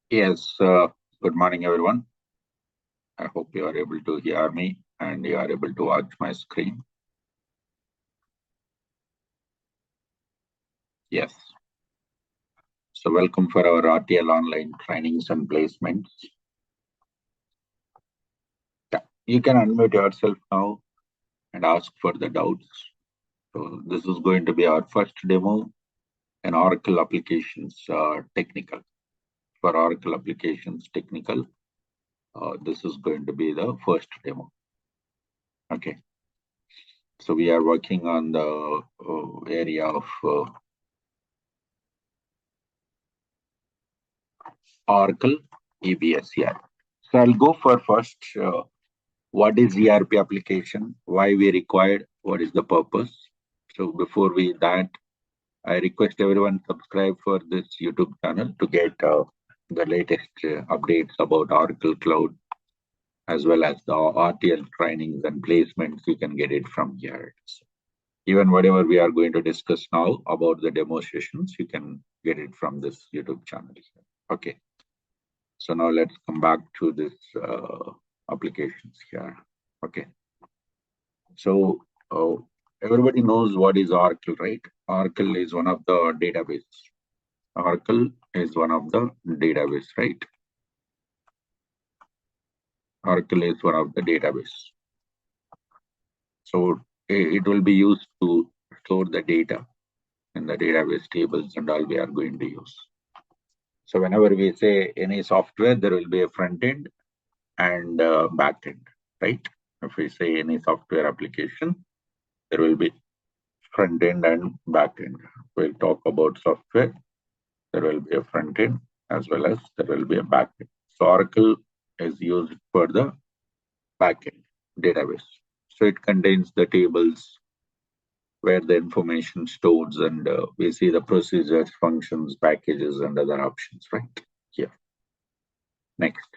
Yes, good morning, everyone. I hope you are able to hear me and you are able to watch my screen. Yes. So, welcome for our RTL online trainings and placements. Yeah. You can unmute yourself now and ask for the doubts. So, this is going to be our first demo in Oracle Applications Technical. For Oracle Applications Technical, this is going to be the first demo. Okay. So, we are working on the area of Oracle EBS here. So I'll go for first what is ERP application, why we required, what is the purpose. So before we that, I request everyone subscribe for this YouTube channel to get the latest updates about Oracle Cloud as well as the RTL trainings and placements. You can get it from here. Even whatever we are going to discuss now about the demo sessions, you can get it from this YouTube channel. Okay. So now let's come back to this applications here. Okay. So everybody knows what is Oracle, right? Oracle is one of the database. Oracle is one of the database, right? Oracle is one of the database. So it will be used to store the data in the database tables and all we are going to use. So whenever we say any software, there will be a front end and back end, right? If we say any software application, there will be front end and back end. We'll talk about software. There will be a front end as well as there will be a back end. So Oracle is used for the back end database. So it contains the tables where the information stores and we see the procedures, functions, packages, and other options, right? Here. Next.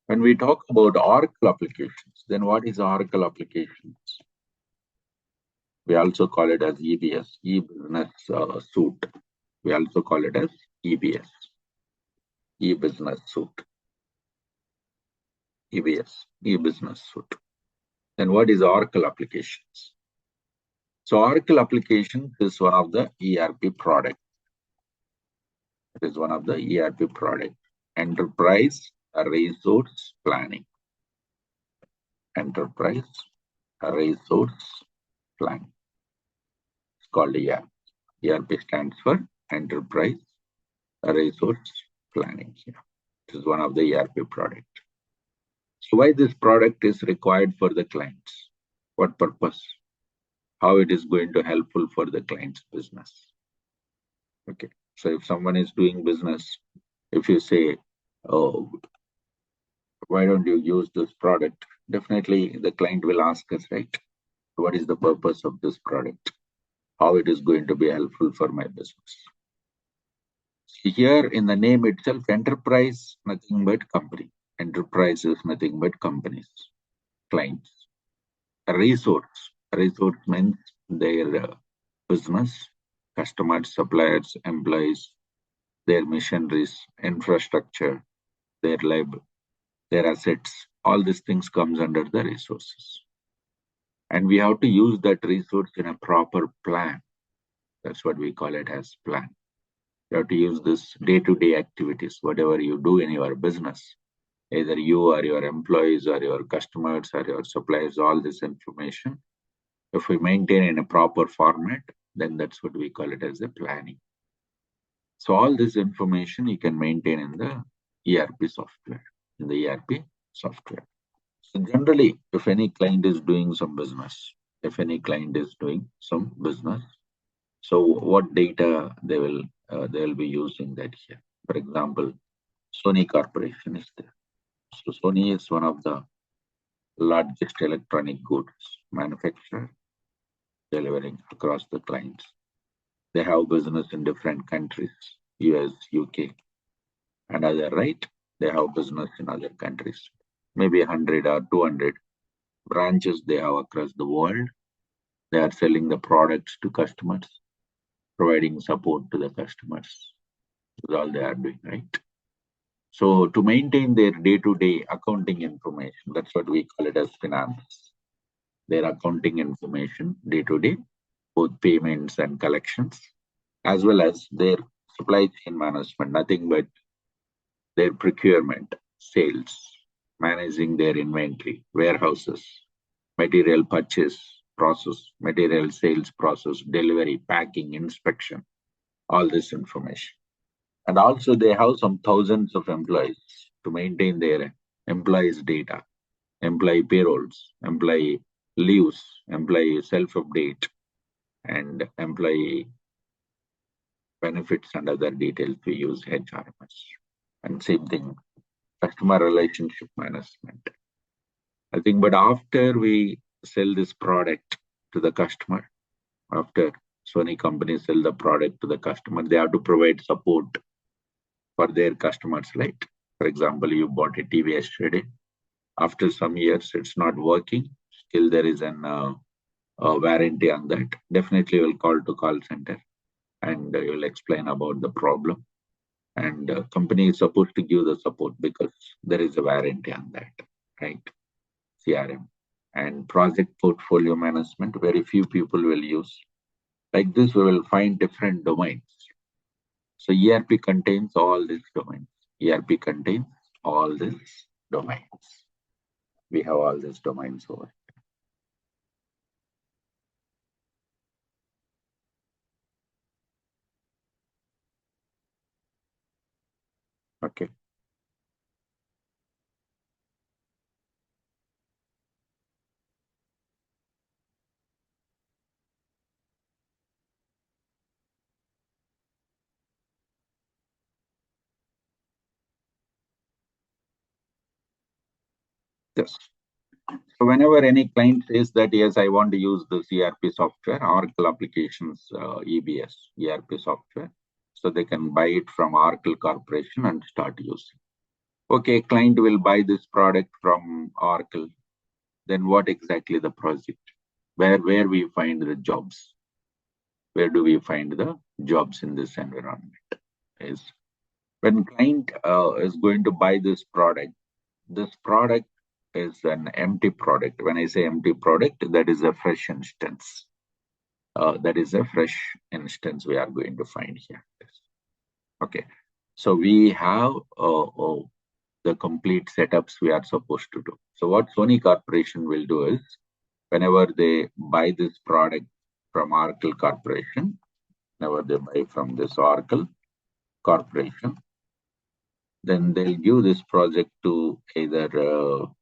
When we talk about Oracle applications, then what is Oracle applications? We also call it as EBS, e-business suite. We also call it as EBS, e-business suite. EBS, e-business suite. Then what is Oracle applications? So Oracle applications is one of the ERP product. It is one of the ERP product. Enterprise resource planning. Enterprise resource planning. It's called ERP. ERP stands for Enterprise Resource Planning. It is one of the ERP product. So why this product is required for the clients? What purpose? How it is going to helpful for the client's business? Okay. So if someone is doing business, if you say, oh, why don't you use this product? Definitely the client will ask us, right? What is the purpose of this product? How it is going to be helpful for my business? Here in the name itself, enterprise, nothing but company. Enterprise is nothing but companies, clients. Resource means their business, customers, suppliers, employees, their machineries, infrastructure, their labor, their assets. All these things comes under the resources. And we have to use that resource in a proper plan. That's what we call it as plan. You have to use this day-to-day activities, whatever you do in your business, either you or your employees or your customers or your suppliers, all this information. If we maintain in a proper format, then that's what we call it as a planning. So all this information you can maintain in the ERP software, So generally, if any client is doing some business, so what data they will be using that here. For example, Sony Corporation is there. So Sony is one of the largest electronic goods manufacturer delivering across the clients. They have business in different countries, US, UK, and other, right? They have business in other countries, maybe 100 or 200 branches they have across the world. They are selling the products to customers, providing support to the customers. That's all they are doing, right? So to maintain their day-to-day accounting information, that's what we call it as finance. Their accounting information day-to-day, both payments and collections, as well as their supply chain management, nothing but their procurement, sales, managing their inventory, warehouses, material purchase process, material sales process, delivery, packing, inspection, all this information. And also they have some thousands of employees to maintain their employees' data, employee payrolls, employee leaves, employee self-update, and employee benefits and other details. We use HRMS. And same thing, customer relationship management. I think, but after we sell this product to the customer, after Sony companies sell the product to the customer, they have to provide support for their customers, right? For example, you bought a TV yesterday. After some years, it's not working. Still, there is a warranty on that. Definitely, you'll call to call center and you'll explain about the problem. And company is supposed to give the support because there is a warranty on that, right? CRM and project portfolio management. Very few people will use. Like this, we will find different domains. So ERP contains all these domains. ERP contains all these domains. We have all these domains over. Okay. Yes. So whenever any client says that, yes, I want to use this ERP software, Oracle applications, EBS, ERP software, so they can buy it from Oracle Corporation and start using. Okay, client will buy this product from Oracle. Then what exactly the project? Where we find the jobs? Where do we find the jobs in this environment? Is when client is going to buy this product is an empty product. When I say empty product, that is a fresh instance. That is a fresh instance we are going to find here. Okay, so we have the complete setups we are supposed to do. So what Sony Corporation will do is, whenever they buy this product from Oracle Corporation, whenever they buy from this Oracle Corporation, then they'll give this project to either to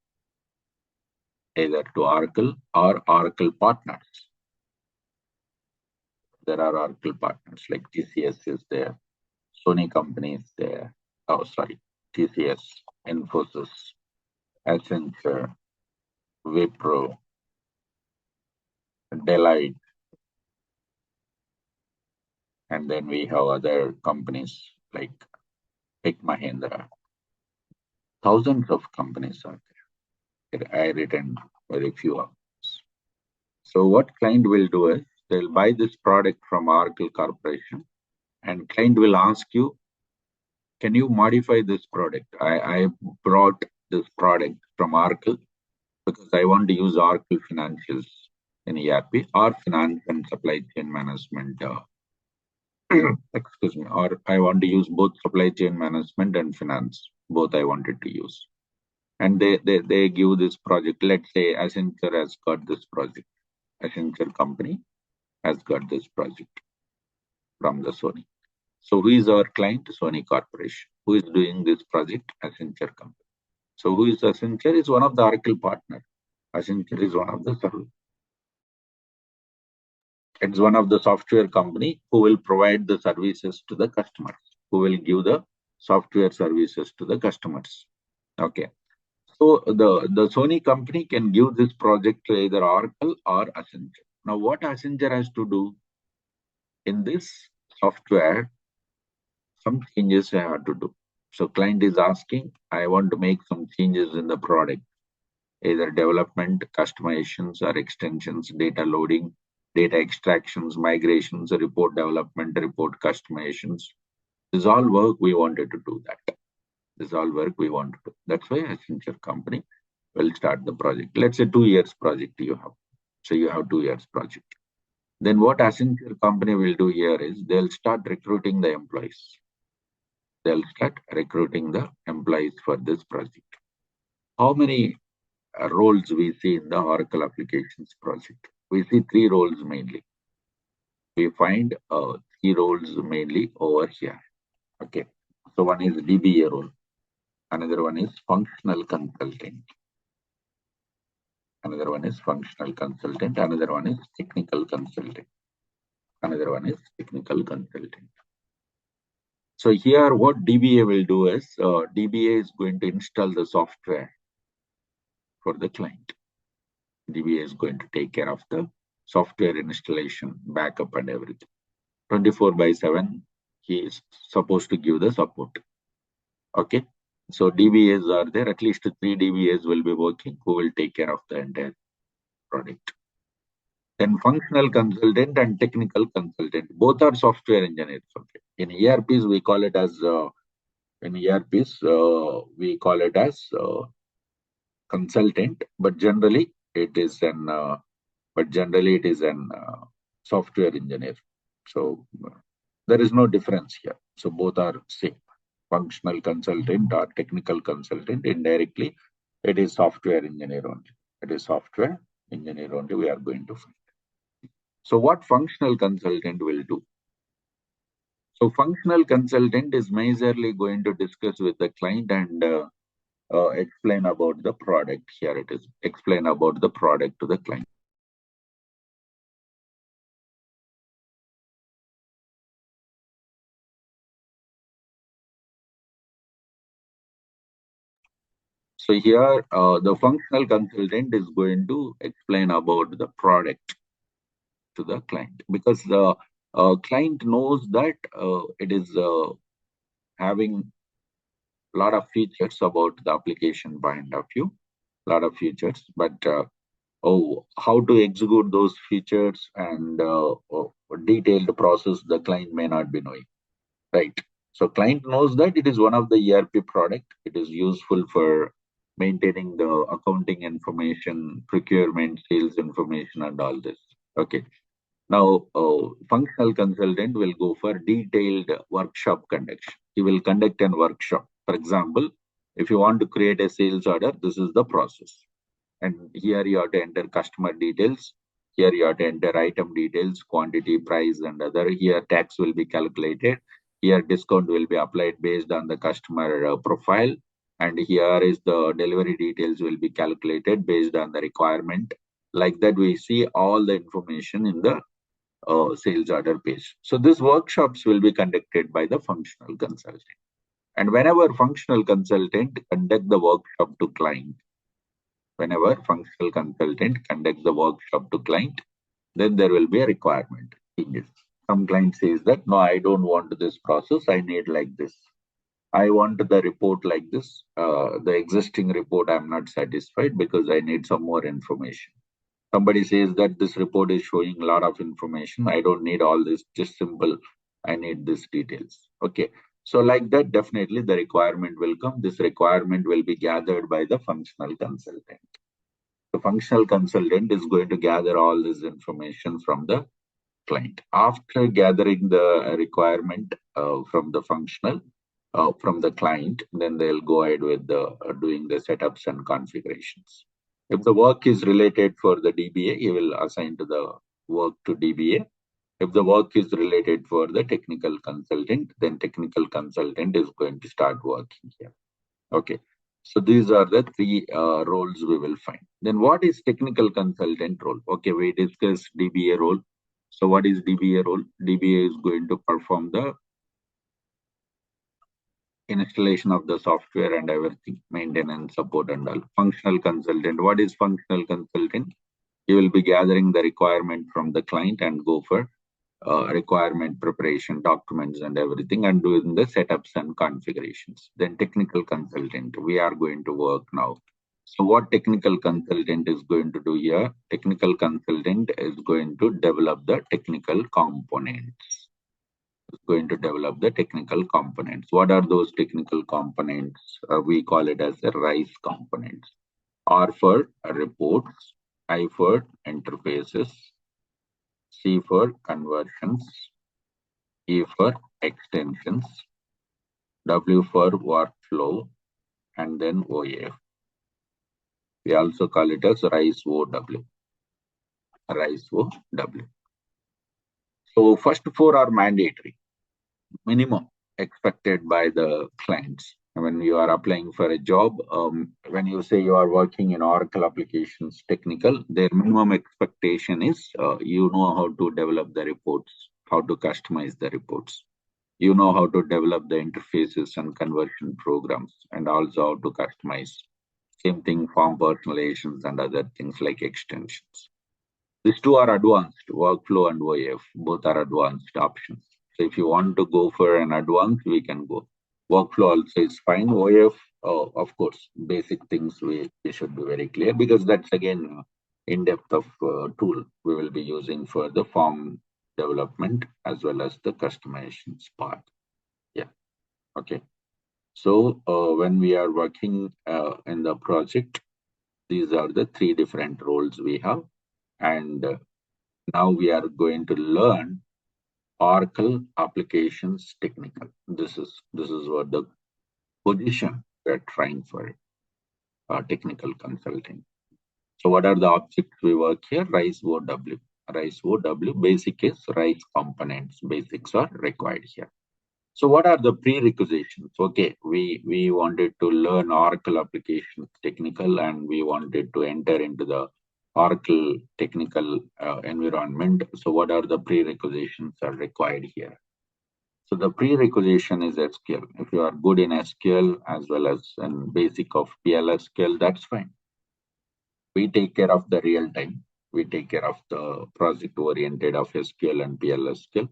Oracle or Oracle partners. There are Oracle partners like TCS is there, Sony company is there. Oh, sorry, TCS, Infosys, Accenture, Wipro, Deloitte, and then we have other companies like Tech Mahindra. Thousands of companies are there. I written very few of those. So what client will do is they'll buy this product from Oracle Corporation, and client will ask you, can you modify this product? I brought this product from Oracle because I want to use Oracle financials in ERP or finance and supply chain management. Excuse me, or I want to use both supply chain management and finance. Both I wanted to use. And they give this project. Let's say Accenture has got this project. Accenture company has got this project from the Sony. So who is our client? Sony Corporation. Who is doing this project? Accenture company. So who is Accenture? Is one of the Oracle partner. Accenture is one of the service. It's one of the software company who will provide the services to the customers, who will give the software services to the customers. Okay. So the Sony company can give this project to either Oracle or Accenture. Now, what Accenture has to do in this software, some changes I have to do. So client is asking, I want to make some changes in the product, either development, customizations or extensions, data loading, data extractions, migrations, report development, report customizations. This is all work we wanted to do that. This is all work we want to do. That's why Accenture company will start the project. Let's say 2 years project you have. So you have 2 years project. Then what Accenture company will do here is they'll start recruiting the employees. They'll start recruiting the employees for this project. How many roles we see in the Oracle applications project? We see 3 roles mainly. We find 3 roles mainly over here. Okay. So one is DBA role. Another one is functional consultant. Another one is functional consultant. Another one is technical consultant. Another one is technical consultant. So here what DBA will do is, DBA is going to install the software for the client. DBA is going to take care of the software installation, backup and everything. 24/7, he is supposed to give the support. Okay. So DBAs are there, at least 3 DBAs will be working who will take care of the entire product. Then functional consultant and technical consultant, both are software engineers. Okay. In ERPs, we call it as consultant, but generally it is an software engineer. So there is no difference here. So both are same. Functional consultant or technical consultant, indirectly, it is software engineer only. It is software engineer only we are going to find. So what functional consultant will do? So functional consultant is majorly going to discuss with the client and explain about the product. Here it is, explain about the product to the client. So here the functional consultant is going to explain about the product to the client, because the client knows that it is having a lot of features about the application point of view, lot of features, but how to execute those features and detailed process the client may not be knowing, right? So client knows that it is one of the ERP product. It is useful for maintaining the accounting information, procurement, sales information, and all this. Okay. Now, functional consultant will go for detailed workshop conduct. He will conduct an workshop. For example, if you want to create a sales order, this is the process. And here you have to enter customer details. Here you have to enter item details, quantity, price, and other. Here tax will be calculated. Here discount will be applied based on the customer profile. And here is the delivery details will be calculated based on the requirement. Like that, we see all the information in the sales order page. So these workshops will be conducted by the functional consultant. And whenever functional consultant conduct the workshop to client, whenever functional consultant conducts the workshop to client, then there will be a requirement changes. Some client says that, no, I don't want this process. I need like this. I want the report like this. The existing report, I'm not satisfied because I need some more information. Somebody says that this report is showing a lot of information. I don't need all this, just simple. I need these details. Okay. So like that, definitely the requirement will come. This requirement will be gathered by the functional consultant. The functional consultant is going to gather all this information from the client. After gathering the requirement from the functional, from the client, then they'll go ahead with the doing the setups and configurations. If the work is related for the DBA, he will assign to the work to DBA. If the work is related for the technical consultant, then technical consultant is going to start working here. Okay. So these are the 3 roles we will find. Then what is technical consultant role? Okay, we discussed DBA role. So what is DBA role? DBA is going to perform the installation of the software and everything, maintenance, support and all. Functional consultant. What is functional consultant? He will be gathering the requirement from the client and go for requirement preparation, documents and everything, and doing the setups and configurations. Then technical consultant, we are going to work now. So what technical consultant is going to do here? Technical consultant is going to develop the technical components. is going to develop the technical components. What are those technical components? We call it as the RISE components. R for reports, I for interfaces, C for conversions, E for extensions, W for workflow, and then OAF. We also call it as RISE OW. RISE OW. So first four are mandatory, minimum expected by the clients. When you are applying for a job, when you say you are working in Oracle applications technical, their minimum expectation is you know how to develop the reports, how to customize the reports. You know how to develop the interfaces and conversion programs, and also how to customize. Same thing, form personalizations and other things like extensions. These two are advanced, workflow and OAF, both are advanced options. So if you want to go for an advanced, we can go. Workflow also is fine. OAF, of course, basic things we should be very clear, because that's again in-depth of tool we will be using for the form development as well as the customizations part. Yeah, okay. So when we are working in the project, these are the three different roles we have. And now we are going to learn Oracle Applications Technical. This is what the position we're trying for, technical consulting. So what are the objects we work here? RISE OW. RISE OW, basic is RISE components. Basics are required here. So what are the prerequisites? Okay, we wanted to learn Oracle Applications Technical, and we wanted to enter into the Oracle technical environment. So what are the prerequisites are required here? So the prerequisite is SQL. If you are good in SQL as well as in basic of PLSQL, that's fine. We take care of the real time. We take care of the project oriented of SQL and PLSQL.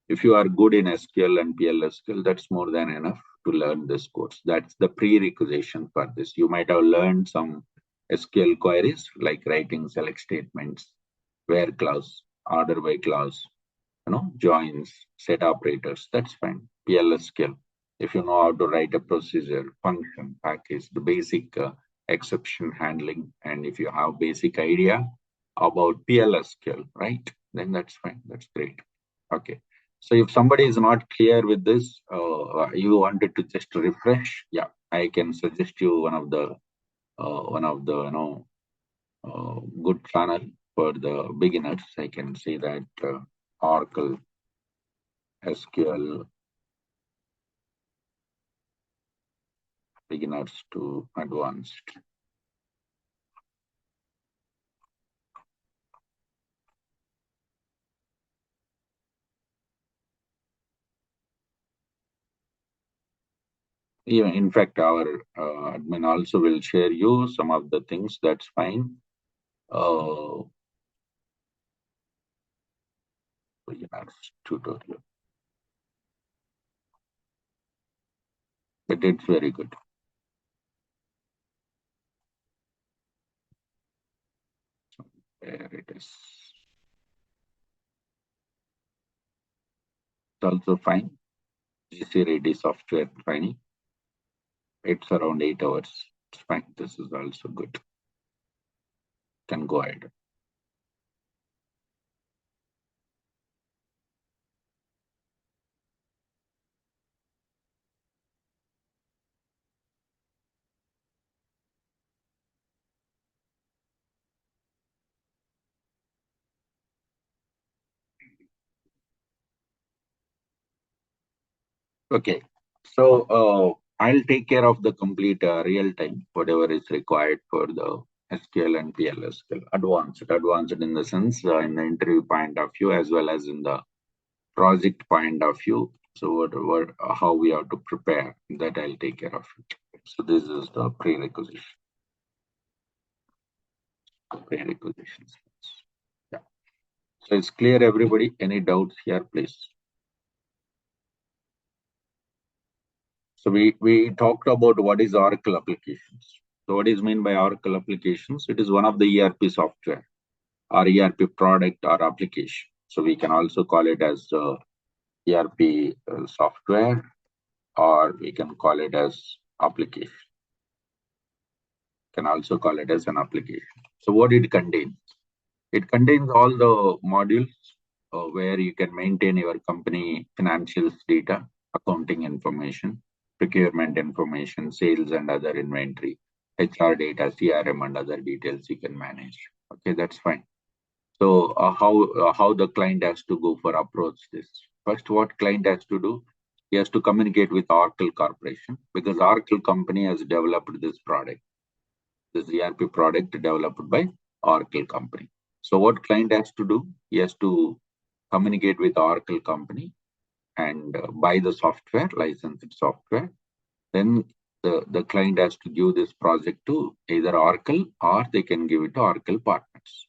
If you are good in SQL and PLSQL, that's more than enough to learn this course. That's the prerequisite for this. You might have learned some SQL queries like writing select statements, where clause, order by clause, joins, set operators. That's fine. PLSQL. If you know how to write a procedure, function, package, the basic exception handling, and if you have basic idea about PLSQL, right, then that's fine. That's great. Okay. So if somebody is not clear with this, you wanted to just refresh, yeah, I can suggest you one of the good channel for the beginners. I can say that Oracle SQL beginners to advanced. Yeah, in fact, our admin also will share you some of the things. That's fine. Beginners tutorial, but it's very good. There it is. It's also fine. GC ready software training. It's around 8 hours. It's fine. This is also good. Can go ahead. Okay. So I'll take care of the complete real time, whatever is required for the SQL and PLSQL. Advanced in the sense in the interview point of view as well as in the project point of view. So whatever, how we have to prepare, that I'll take care of it. So this is the prerequisites. Prerequisitions. Yeah. So it's clear, everybody. Any doubts here, please? So we talked about what is Oracle applications. So what is meant by Oracle applications? It is one of the ERP software or ERP product or application. So we can also call it as ERP software, or we can call it as application. Can also call it as an application. So what it contains? It contains all the modules where you can maintain your company financials data, accounting information, procurement information, sales and other inventory, HR data, CRM and other details you can manage. Okay, that's fine. So how the client has to go for approach this? First, what client has to do? He has to communicate with Oracle Corporation, because Oracle company has developed this product, this ERP product developed by Oracle company. So what client has to do? He has to communicate with Oracle company and buy the software, licensed software. Then the client has to give this project to either Oracle, or they can give it to Oracle partners.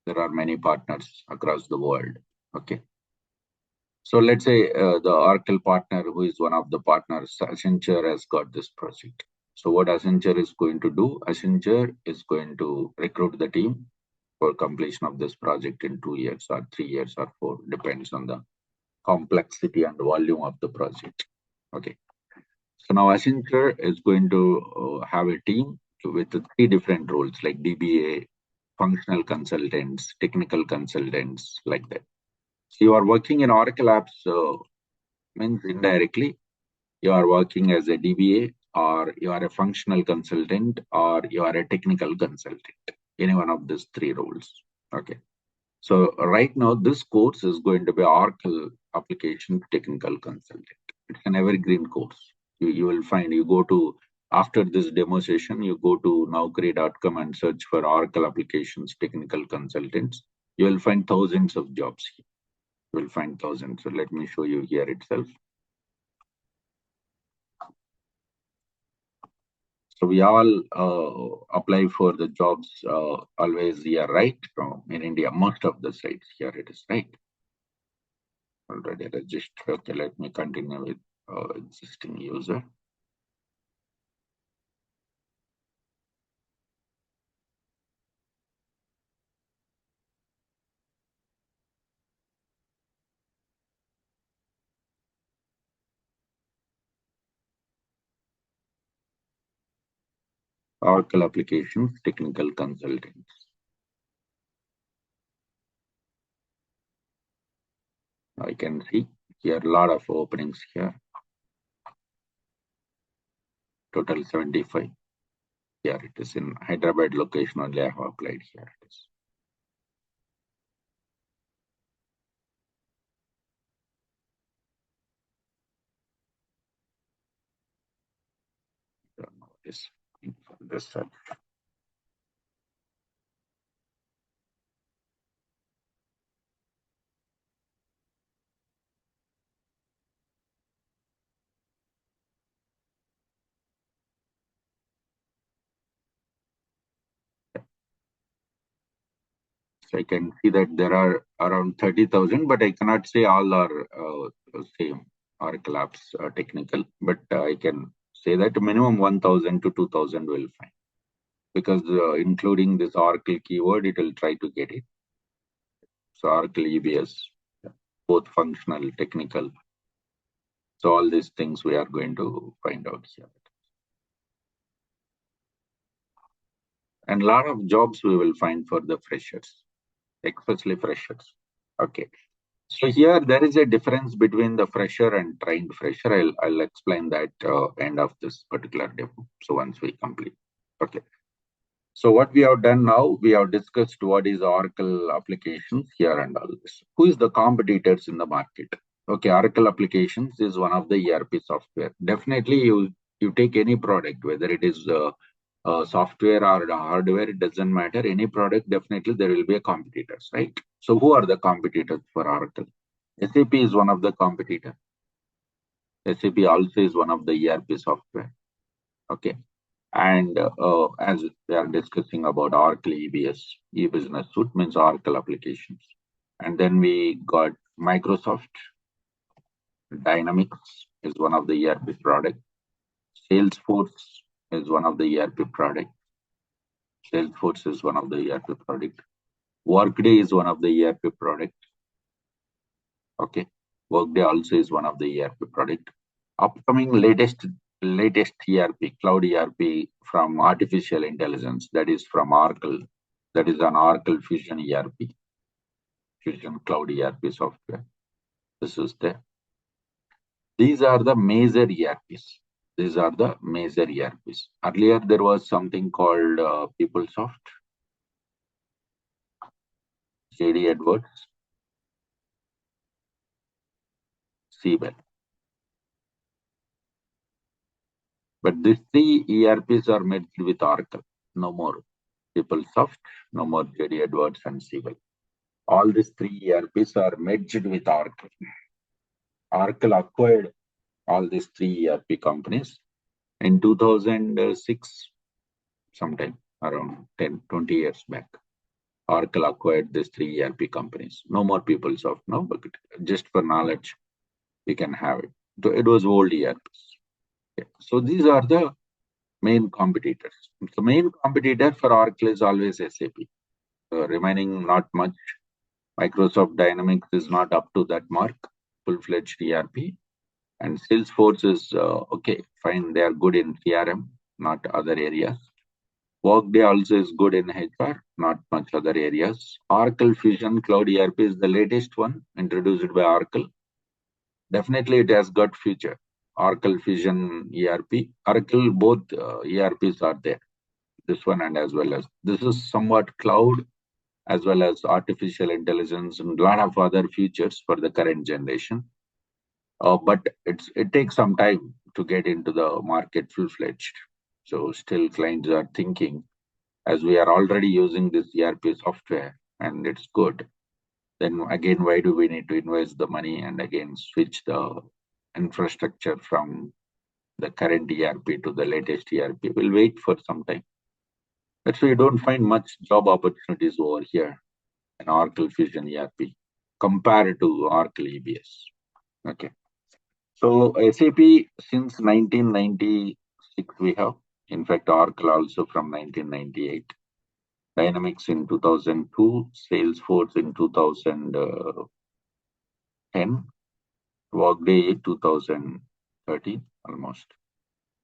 There are many partners across the world. Okay. So let's say the Oracle partner, who is one of the partners, Accenture, has got this project. So what Accenture is going to do? Accenture is going to recruit the team for completion of this project in 2 years or 3 years or 4, depends on the complexity and volume of the project. Okay. So now Accenture is going to have a team with 3 different roles like DBA, functional consultants, technical consultants, like that. So you are working in Oracle apps, means indirectly you are working as a DBA, or you are a functional consultant, or you are a technical consultant, any one of these 3 roles. Okay. So right now this course is going to be Oracle Application Technical Consultant. It's an evergreen course. You will find, you go to, after this demo session, you go to naukri.com and search for Oracle Applications Technical Consultants. You will find thousands of jobs here. You will find thousands. So let me show you here itself. So we all apply for the jobs always here, right? In India, most of the sites here it is, right? Already registered. Okay, let me continue with existing user. Oracle Applications Technical Consultants. I can see here a lot of openings here. Total 75. Here it is in Hyderabad location only I have applied. Here it is. I don't know what is this. So I can see that there are around 30,000, but I cannot say all are same Oracle apps technical, but I can say that minimum 1,000 to 2,000 will find, because including this Oracle keyword, it will try to get it. So Oracle EBS, both functional, technical. So all these things we are going to find out here. And a lot of jobs we will find for the freshers, especially freshers. Okay. So here there is a difference between the fresher and trained fresher. I'll explain that end of this particular demo. So once we complete. Okay. So what we have done now, we have discussed what is Oracle applications here and all this. Who is the competitors in the market? Okay, Oracle applications is one of the ERP software. Definitely you take any product, whether it is software or hardware, it doesn't matter. Any product, definitely there will be a competitors, right? So who are the competitors for Oracle? SAP is one of the competitors. SAP also is one of the ERP software. Okay. And as we are discussing about Oracle EBS, e-business suite means Oracle applications. And then we got Microsoft Dynamics is one of the ERP product. Salesforce is one of the ERP product. Salesforce is one of the ERP product. Workday is one of the ERP product. Okay. Workday also is one of the ERP product. Upcoming latest ERP, cloud ERP from artificial intelligence, that is from Oracle, that is an Oracle Fusion ERP, Fusion Cloud ERP software. This is there. These are the major ERPs. These are the major ERPs. Earlier, there was something called PeopleSoft, JD Edwards, Siebel. But these three ERPs are merged with Oracle. No more PeopleSoft, no more JD Edwards and Siebel. All these three ERPs are merged with Oracle. Oracle acquired all these three ERP companies in 2006, sometime around 10, 20 years back. Oracle acquired these three ERP companies. No more PeopleSoft now, but just for knowledge, you can have it. So it was old ERPs. Okay. So these are the main competitors. The main competitor for Oracle is always SAP. Remaining not much. Microsoft Dynamics is not up to that mark, full-fledged ERP. And Salesforce is okay, fine. They are good in CRM, not other areas. Workday also is good in HR, not much other areas. Oracle Fusion Cloud ERP is the latest one introduced by Oracle. Definitely, it has got future. Oracle Fusion ERP, Oracle, both ERPs are there. This one and as well as this is somewhat cloud as well as artificial intelligence and a lot of other features for the current generation. But it takes some time to get into the market full-fledged. So still clients are thinking, as we are already using this ERP software and it's good, then again, why do we need to invest the money and again switch the infrastructure from the current ERP to the latest ERP? We'll wait for some time. That's why you don't find much job opportunities over here in Oracle Fusion ERP compared to Oracle EBS. Okay. So SAP since 1996 we have. In fact, Oracle also from 1998. Dynamics in 2002, Salesforce in 2010, Workday 2013 almost.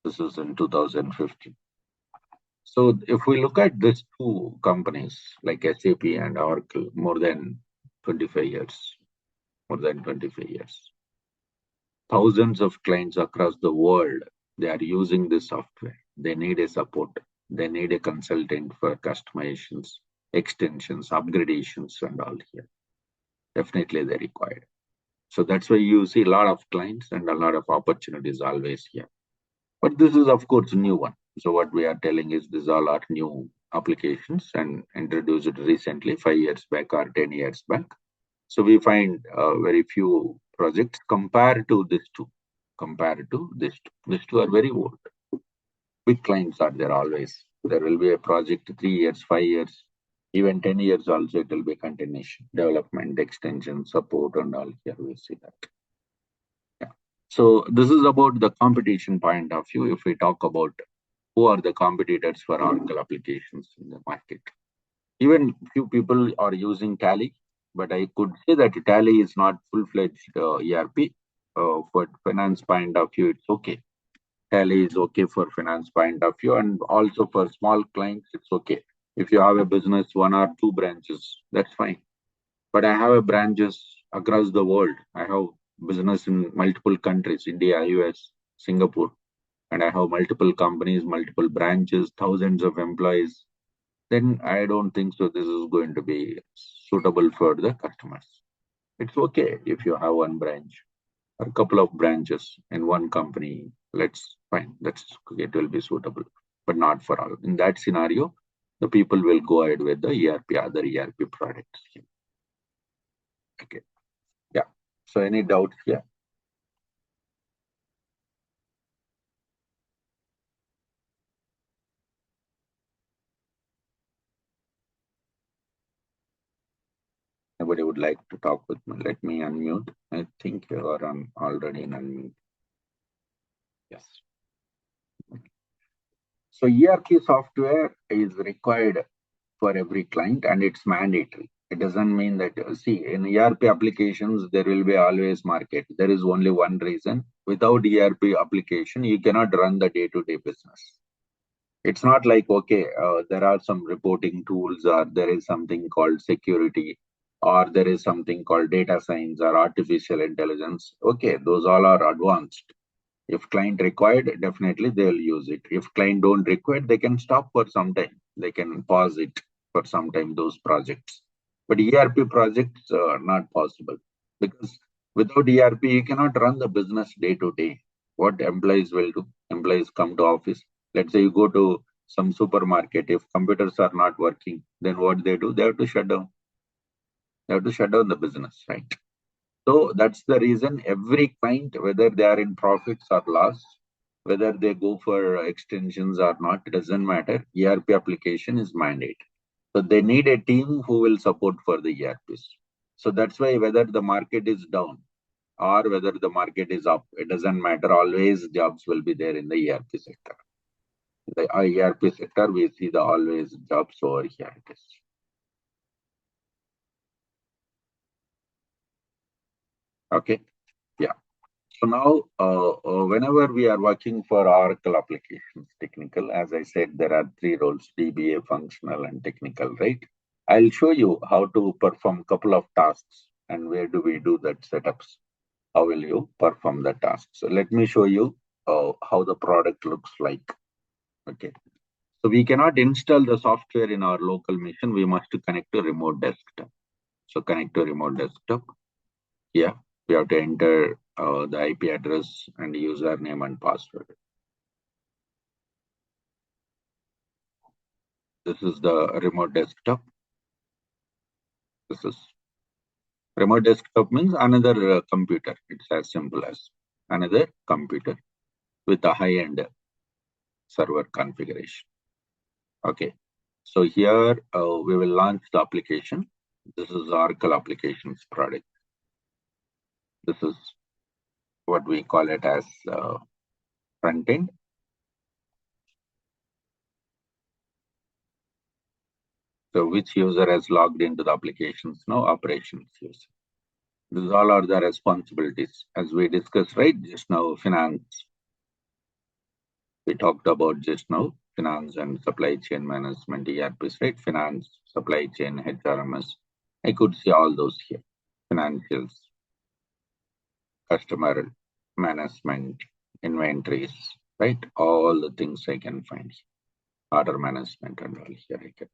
This is in 2015. So if we look at these two companies like SAP and Oracle, more than 25 years, thousands of clients across the world, they are using this software. They need a support. They need a consultant for customizations, extensions, upgradations, and all here. Definitely they require. So that's why you see a lot of clients and a lot of opportunities always here. But this is, of course, a new one. So what we are telling is these all are new applications and introduced recently, 5 years back or 10 years back. So we find very few projects compared to these two. These two are very old. Big clients are there always. There will be a project 3 years, 5 years, even 10 years also it will be continuation, development, extension, support and all here we see that. Yeah. So this is about the competition point of view. If we talk about who are the competitors for Oracle applications in the market. Even few people are using Tally, but I could say that Tally is not full-fledged ERP. For finance point of view, it's okay. Tally is okay for finance point of view, and also for small clients, it's okay. If you have a business, 1 or 2 branches, that's fine. But I have branches across the world. I have business in multiple countries, India, US, Singapore, and I have multiple companies, multiple branches, thousands of employees. Then I don't think so this is going to be suitable for the customers. It's okay if you have one branch or a couple of branches in one company. Let's fine. It will be suitable, but not for all. In that scenario, the people will go ahead with the ERP, other ERP products. Okay. Yeah. So any doubts here? Anybody would like to talk with me? Let me unmute. I think you are already in unmute. Yes. So ERP software is required for every client and it's mandatory. It doesn't mean that, see, in ERP applications, there will be always market. There is only one reason. Without ERP application, you cannot run the day-to-day business. It's not like, okay, there are some reporting tools, or there is something called security, or there is something called data science or artificial intelligence. Okay, those all are advanced. If client required, definitely they'll use it. If client don't require, they can stop for some time. They can pause it for some time, those projects. But ERP projects are not possible, because without ERP, you cannot run the business day to day. What employees will do? Employees come to office. Let's say you go to some supermarket. If computers are not working, then what they do? They have to shut down. They have to shut down the business, right? So that's the reason every client, whether they are in profits or loss, whether they go for extensions or not, it doesn't matter. ERP application is mandate. So they need a team who will support for the ERPs. So that's why whether the market is down or whether the market is up, it doesn't matter. Always jobs will be there in the ERP sector. The ERP sector, we see the always jobs over here. It is. Okay. Yeah. So now, whenever we are working for Oracle applications technical, as I said, there are three roles: DBA, functional, and technical, right? I'll show you how to perform couple of tasks and where do we do that setups. How will you perform the task? So let me show you how the product looks like. Okay. So we cannot install the software in our local machine. We must connect to remote desktop. So connect to remote desktop. Yeah, we have to enter the IP address and username and password. This is the remote desktop. This is remote desktop means another computer. It's as simple as another computer with a high-end server configuration. Okay. So here we will launch the application. This is Oracle applications product. This is what we call it as front end. So which user has logged into the applications now? Operations user. These all are the responsibilities as we discussed, right? Just now, finance. We talked about just now finance and supply chain management, ERPs, right? Finance, supply chain, HRMS. I could see all those here. Financials, customer management, inventories, right? All the things I can find. Order management and all here I can.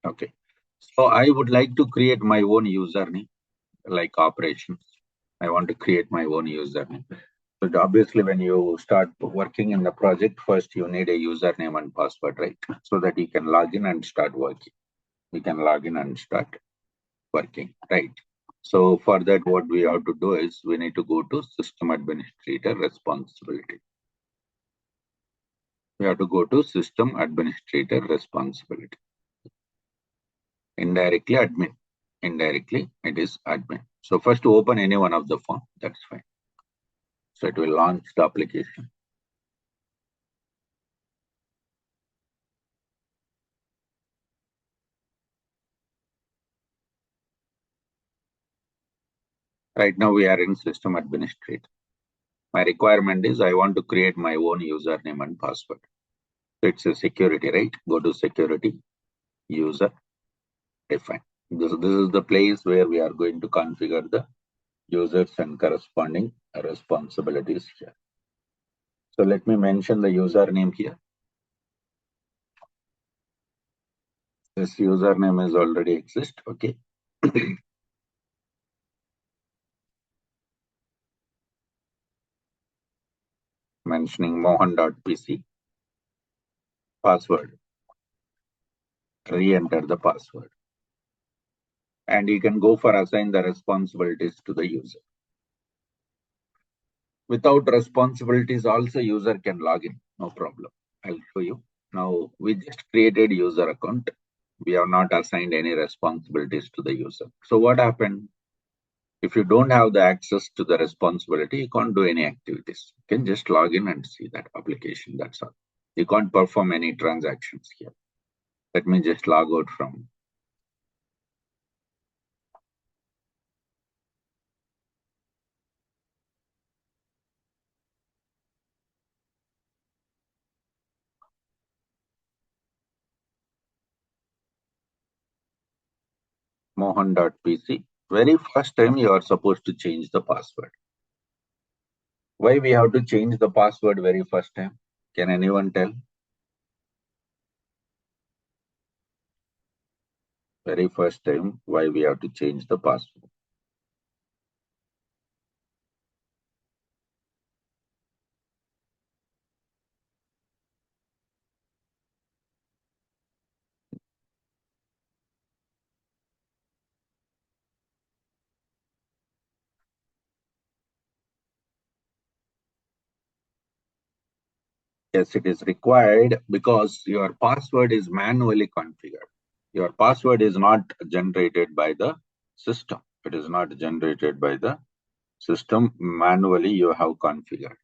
Okay. So I would like to create my own username, like operations. I want to create my own username. So obviously, when you start working in the project, first you need a username and password, right? So that you can log in and start working. You can log in and start working, right? So for that, what we have to do is we need to go to System Administrator Responsibility. We have to go to System Administrator Responsibility. Indirectly admin. Indirectly, it is admin. So first to open any one of the form, that's fine. So it will launch the application. Right now we are in System Administrator. My requirement is I want to create my own username and password. So it's a security, right? Go to security, user, define. This is the place where we are going to configure the users and corresponding responsibilities here. So let me mention the username here. This username is already exist. Okay. Mentioning mohan.pc. Password. Re-enter the password. And you can go for assign the responsibilities to the user. Without responsibilities also user can log in, no problem. I'll show you. Now we just created user account. We have not assigned any responsibilities to the user. So what happened? If you don't have the access to the responsibility, you can't do any activities. You can just log in and see that application. That's all. You can't perform any transactions here. Let me just log out from. Mohan.pc. Very first time you are supposed to change the password. Why we have to change the password very first time? Can anyone tell? Very first time, why we have to change the password? Yes, it is required because your password is manually configured. Your password is not generated by the system. It is not generated by the system. Manually, you have configured.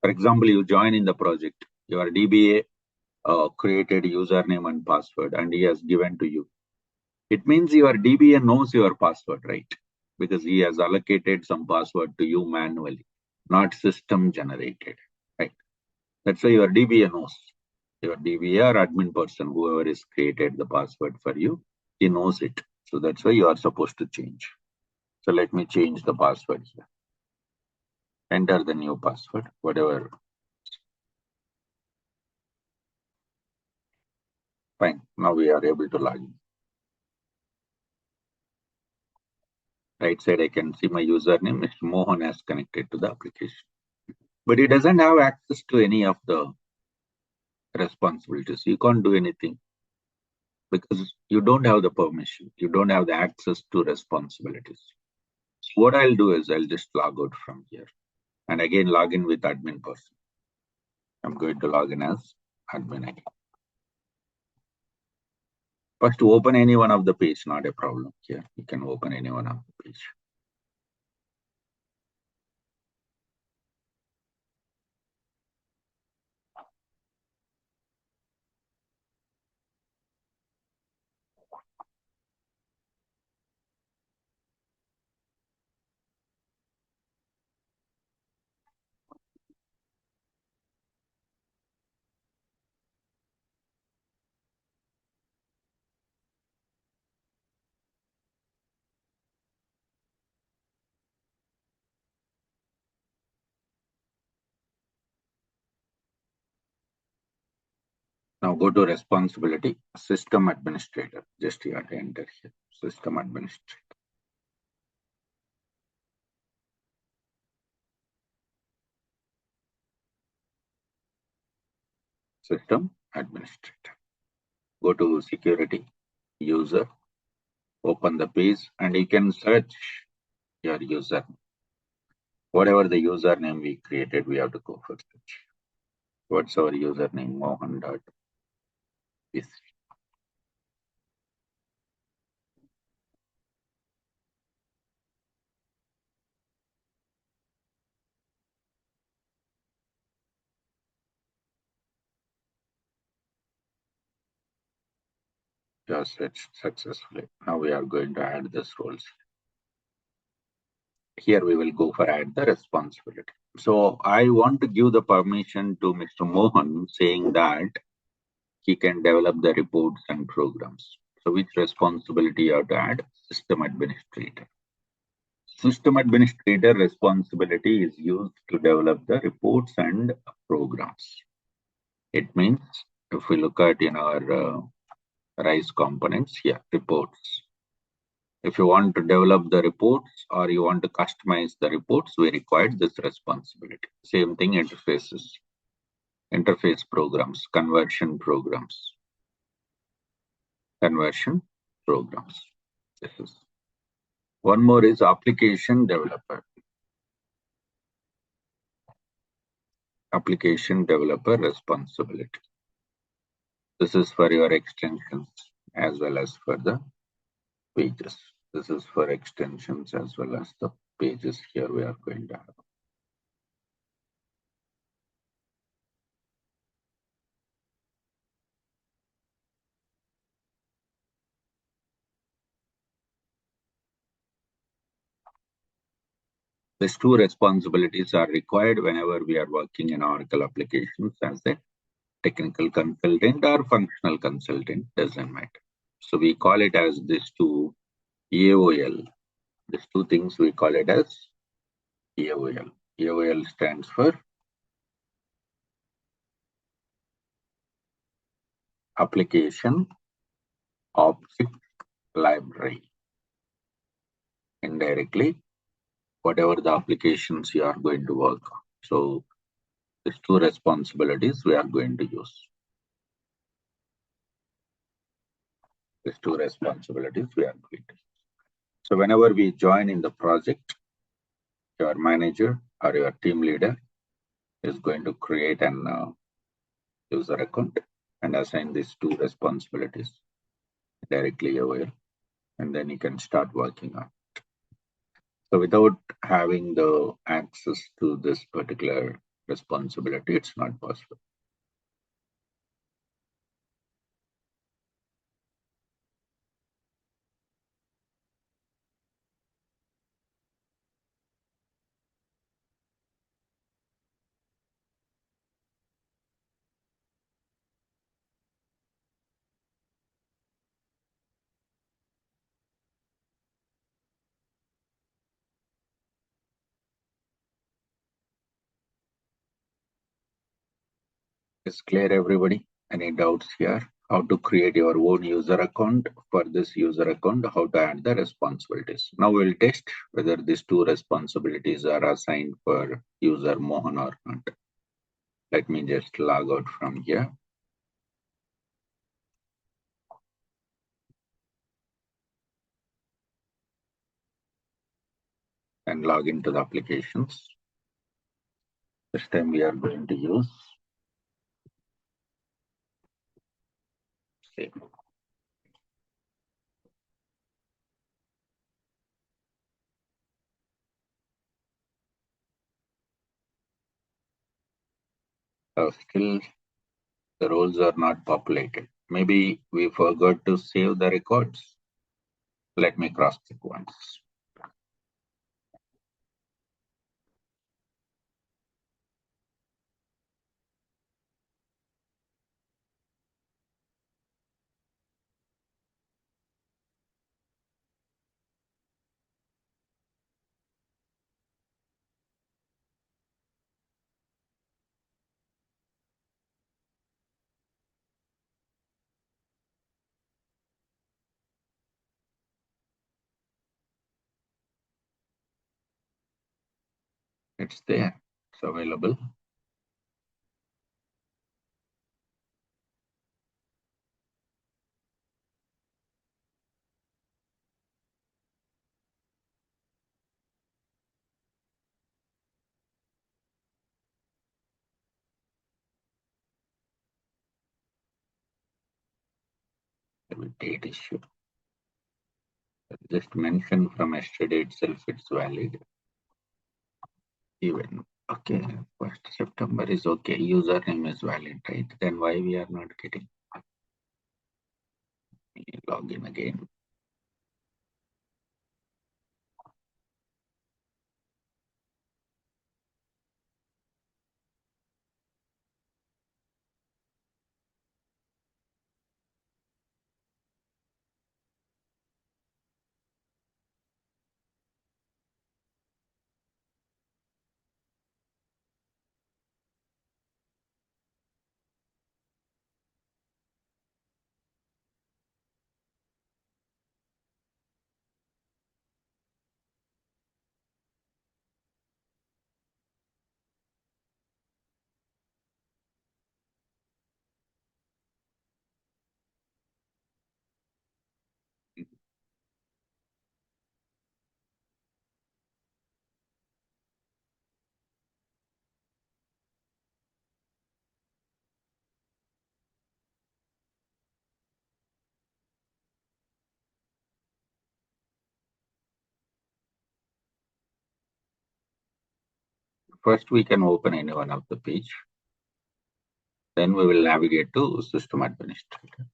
For example, you join in the project. Your DBA created username and password, and he has given to you. It means your DBA knows your password, right? Because he has allocated some password to you manually, not system generated, right? That's why your DBA knows. Your DBA or admin person, whoever has created the password for you, he knows it. So that's why you are supposed to change. So let me change the password here. Enter the new password, whatever. Fine. Now we are able to log in. Right side, I can see my username. Mr. Mohan has connected to the application. But he doesn't have access to any of the responsibilities. You can't do anything because you don't have the permission. You don't have the access to responsibilities. So what I'll do is I'll just log out from here and again log in with admin person. I'm going to log in as admin again. First, to open any one of the page, not a problem here. You can open any one of the page. Now go to responsibility, system administrator. Just you have to enter here, system administrator. System administrator. Go to security, user, open the page, and you can search your user. Whatever the username we created, we have to go for search. What's our username? Mohan.pc. Just searched successfully. Now we are going to add this roles. Here we will go for add the responsibility. So I want to give the permission to Mr. Mohan saying that he can develop the reports and programs. So which responsibility you have to add? System administrator. System administrator responsibility is used to develop the reports and programs. It means if we look at in our RISE components here, reports. If you want to develop the reports or you want to customize the reports, we require this responsibility. Same thing, interfaces, interface programs, conversion programs. Conversion programs. This is one more is application developer. Application developer responsibility. This is for your extensions. as well as for the pages. This is for extensions as well as the pages here we are going to have. These two responsibilities are required whenever we are working in Oracle applications as a technical consultant or functional consultant, doesn't matter. So we call it as these two AOL. These two things we call it as AOL. AOL stands for Application Object Library. Indirectly, whatever the applications you are going to work on. So these two responsibilities we are going to use. These two responsibilities we are going to use. So whenever we join in the project, your manager or your team leader is going to create an user account and assign these two responsibilities directly aware, and then you can start working on. So without having the access to this particular responsibility, it's not possible. Is clear, everybody? Any doubts here? How to create your own user account? For this user account, how to add the responsibilities. Now we'll test whether these two responsibilities are assigned for user Mohan or not. Let me just log out from here. And log into the applications. This time we are going to use save. So still the roles are not populated. Maybe we forgot to save the records. Let me cross check once. It's there. It's available. The date issue. Just mention from yesterday itself it's valid. Even okay, 1st September is okay. Username is valid, right? Then why we are not getting? Log in again. First, we can open any one of the page. Then we will navigate to System Administrator.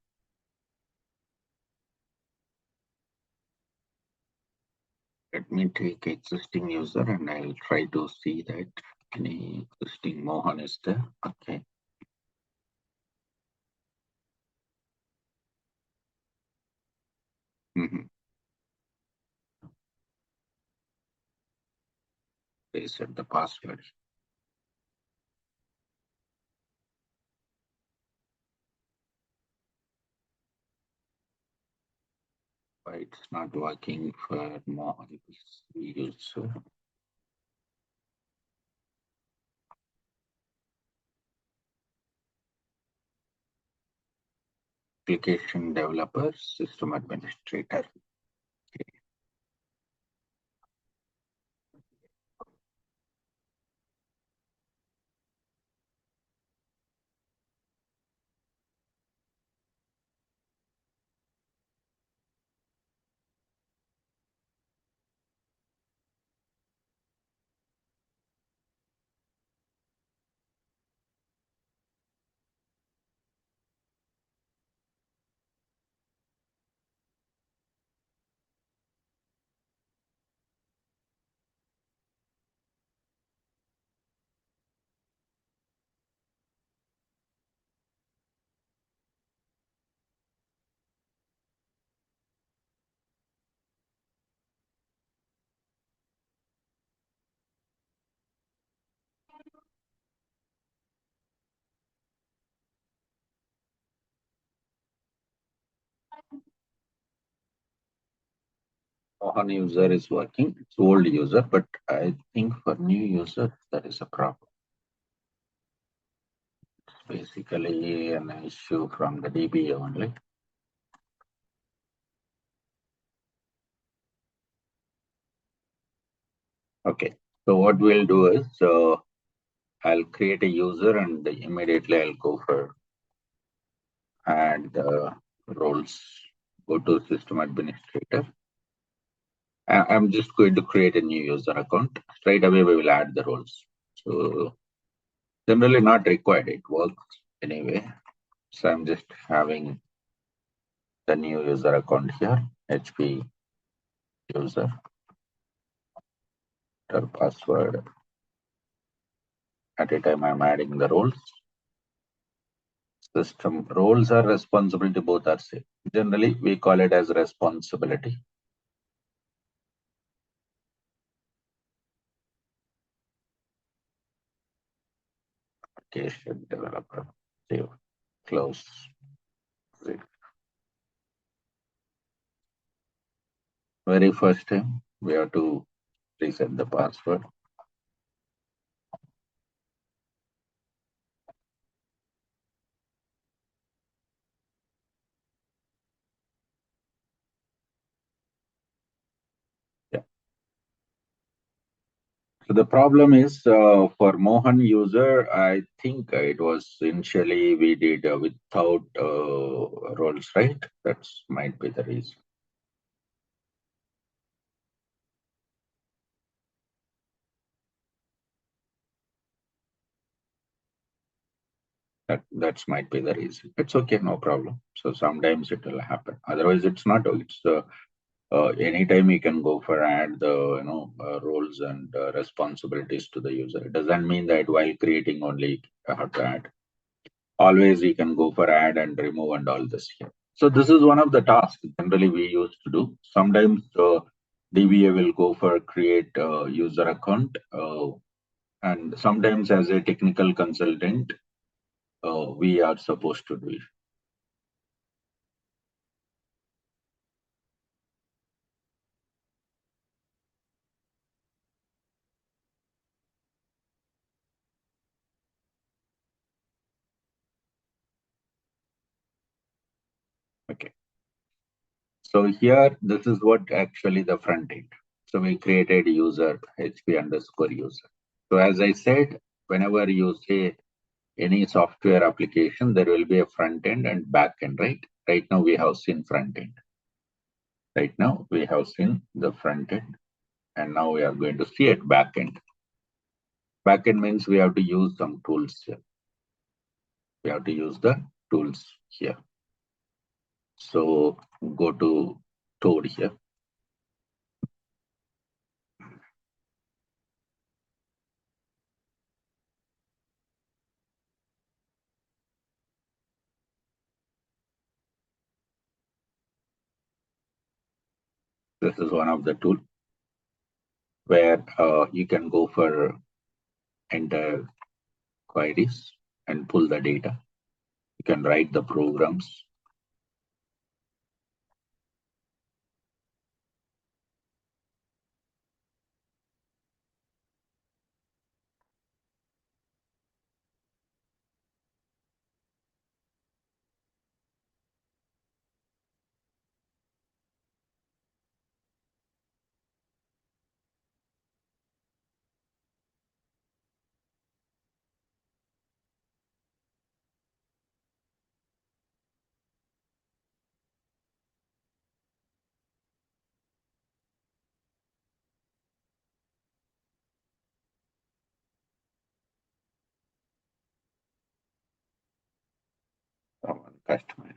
Let me take existing user and I'll try to see that any existing Mohan is there. Okay. They set the password. Why it's not working for Mohan user. Application developer, system administrator. Mohan user is working. It's old user, but I think for new user that is a problem. It's basically an issue from the DBA only. Okay. So what we'll do is I'll create a user and immediately I'll go for add roles. Go to system administrator. I'm just going to create a new user account. Straight away, we will add the roles. So generally not required. It works anyway. So I'm just having the new user account here, HP user, password. At a time, I'm adding the roles. System roles are responsibility, both are same. Generally, we call it as responsibility. Application developer, save, close. Save. Very first time, we have to reset the password. Yeah. So the problem is for Mohan user, I think it was initially we did without roles, right? That might be the reason. That might be the reason. It's okay, no problem. So sometimes it will happen. Otherwise, it's not. It's anytime you can go for add the roles and responsibilities to the user. It doesn't mean that while creating only you have to add. Always you can go for add and remove and all this here. So this is one of the tasks generally we used to do. Sometimes DBA will go for create user account, and sometimes as a technical consultant, we are supposed to do it. Okay. So here, this is what actually the front end. So we created user HP underscore user. So as I said, whenever you say any software application, there will be a front end and back end, right? Right now we have seen front end. Right now we have seen the front end, and now we are going to see it back end. Backend means we have to use some tools here. We have to use the tools here. So go to Toad here. This is one of the tool where you can go for entire queries and pull the data. You can write the programs. Customize.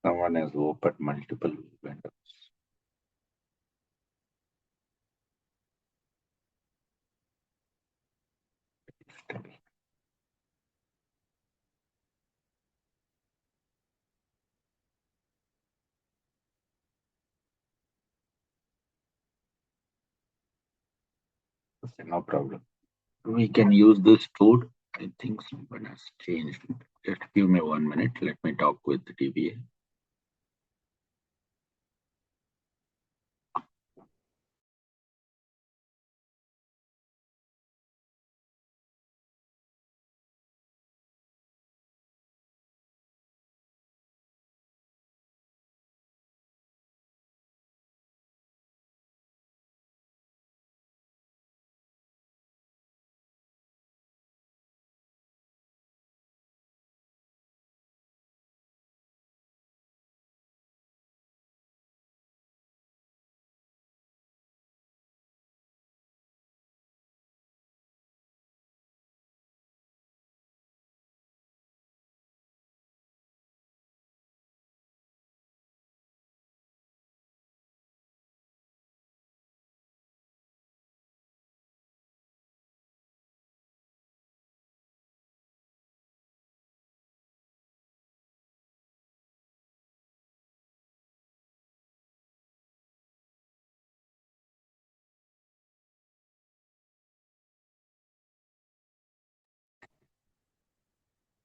Someone has opened multiple windows. No problem. We can use this tool. I think someone has changed it. Just give me 1 minute. Let me talk with the DBA.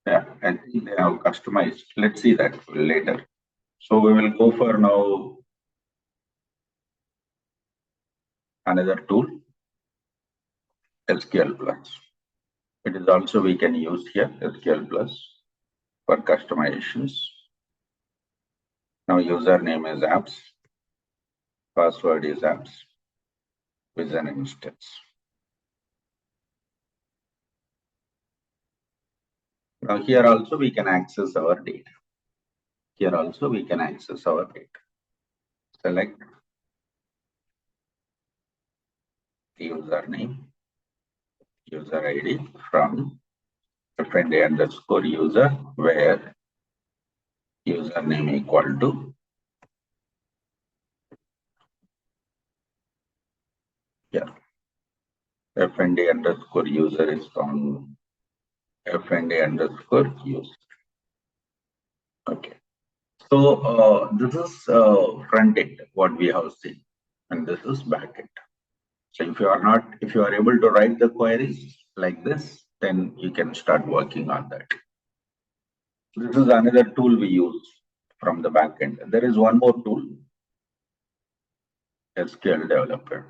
Yeah, I think they have customized. Let's see that later. So we will go for now another tool, SQL Plus. It is also we can use here SQL Plus for customizations. Now username is apps, password is apps with an instance. Now here also we can access our data. Here also we can access our data. Select the username, user ID from friendly underscore user where username equal to friendly underscore user is from friendly underscore user. Okay. So this is front end, what we have seen, and this is back end. So if you are able to write the queries like this, then you can start working on that. This is another tool we use from the back end. There is one more tool, SQL Developer.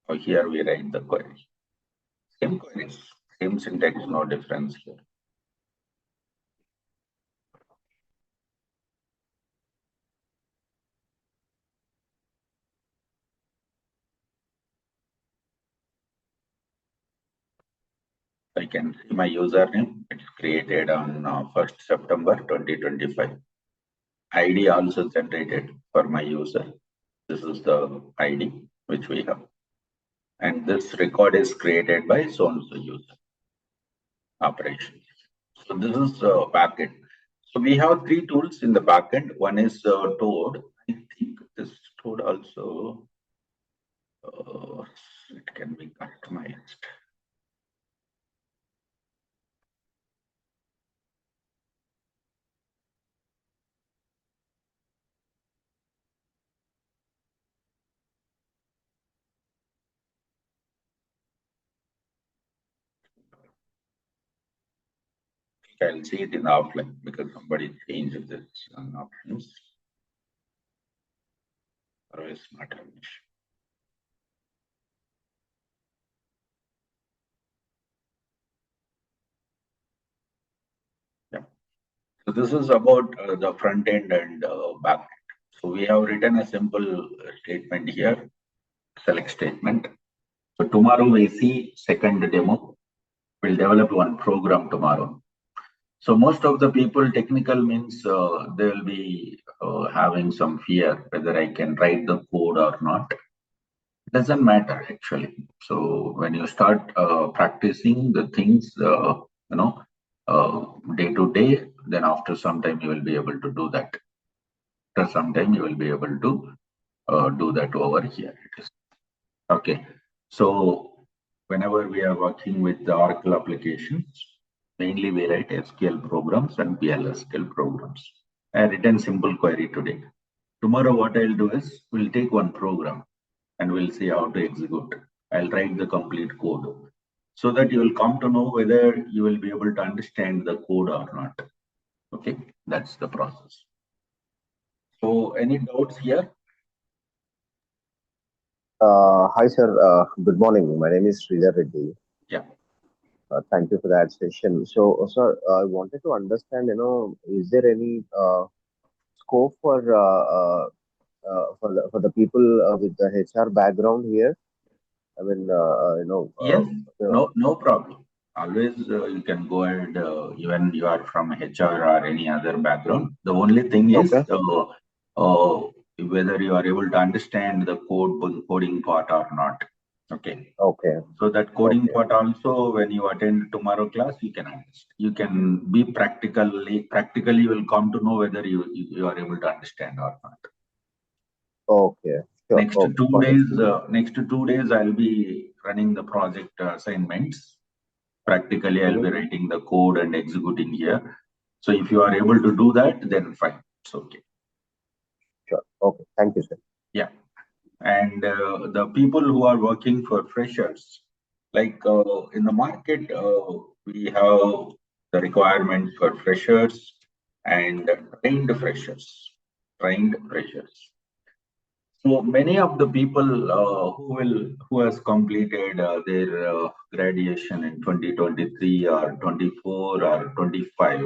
So here we write the query. Same queries, same syntax, no difference here. I can see my username. It's created on 1st September 2025. ID also generated for my user. This is the ID which we have. And this record is created by so-and-so user operations. So this is backend. So we have three tools in the backend. One is Toad. I think this Toad also it can be customized. I'll see it in offline because somebody changed this on options. Otherwise, not an issue. Yeah. So this is about the front end and back end. So we have written a simple statement here, select statement. So tomorrow we see second demo. We'll develop one program tomorrow. So most of the people, technical means they will be having some fear whether I can write the code or not. It doesn't matter actually. So when you start practicing the things, day to day, then after some time you will be able to do that. After some time you will be able to do that over here. It is okay. So whenever we are working with the Oracle applications, mainly we write SQL programs and PLSQL programs. I have written simple query today. Tomorrow what I'll do is we'll take one program and we'll see how to execute. I'll write the complete code so that you will come to know whether you will be able to understand the code or not. Okay, that's the process. So any doubts here? Hi, sir. Good morning. My name is Sridhar Reddy. Yeah. Thank you for that session. So, sir, I wanted to understand, is there any scope for the people with the HR background here? I mean, Yes, no problem. Always you can go ahead, even you are from HR or any other background. The only thing is okay, whether you are able to understand the coding part or not. Okay. okay, So that coding okay, part also, when you attend tomorrow class, you can understand. You can be practically you will come to know whether you are able to understand or not. okay. Sure. Next Okay, two got it. days, I'll be running the project assignments. Practically, I'll be Mm-hmm. writing the code and executing here. So if you are able to do that, then fine. It's okay. Sure. Okay. Thank you, sir. Yeah. And the people who are working for freshers, like in the market, we have the requirements for freshers and trained freshers. Trained freshers. So many of the people who has completed their graduation in 2023 or 24 or 25,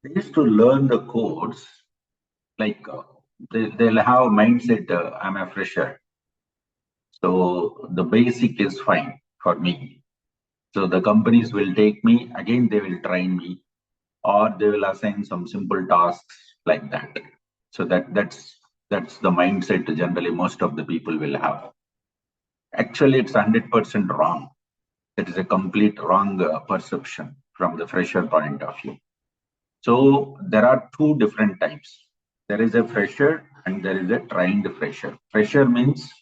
they used to learn the codes like they'll have mindset. I'm a fresher, so the basic is fine for me. So the companies will take me again. They will train me, or they will assign some simple tasks like that. So that's the mindset generally most of the people will have. Actually, it's 100% wrong. It is a complete wrong perception from the fresher point of view. So there are two different types. There is a fresher and there is a trained fresher. Fresher means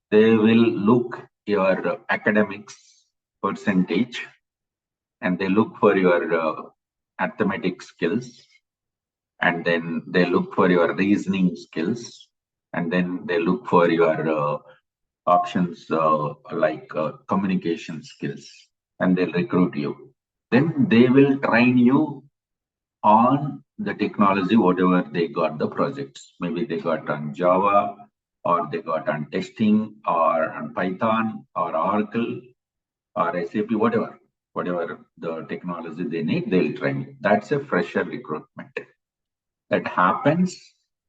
they will look your academics percentage and they look for your arithmetic skills, and then they look for your reasoning skills, and then they look for your options like communication skills, and they'll recruit you. Then they will train you on the technology, whatever they got the projects. Maybe they got on Java, or they got on testing, or on Python, or Oracle, or SAP, whatever the technology they need, they'll train. That's a fresher recruitment. That happens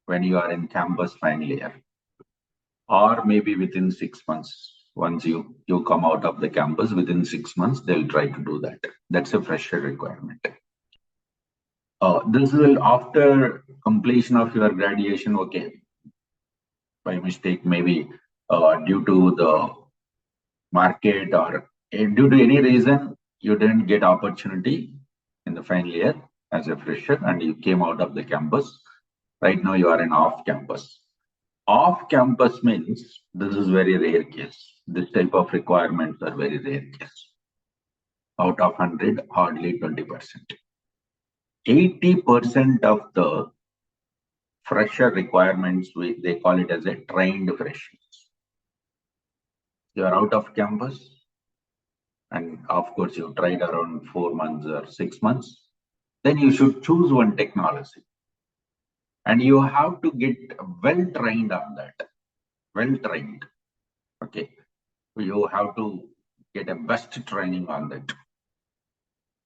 when you are in campus final year, or maybe within 6 months. Once you come out of the campus, within 6 months, they'll try to do that. That's a fresher requirement. This will, after completion of your graduation, okay, by mistake, maybe due to the market or due to any reason, you didn't get opportunity in the final year as a fresher and you came out of the campus. Right now you are in off campus. Off campus means this is very rare case. This type of requirements are very rare case. Out of 100, hardly 20%. 80% of the fresher requirements, they call it as a trained freshers. You are out of campus, and of course you tried around 4 months or 6 months, then you should choose one technology. And you have to get well trained on that. Well trained. Okay. You have to get a best training on that.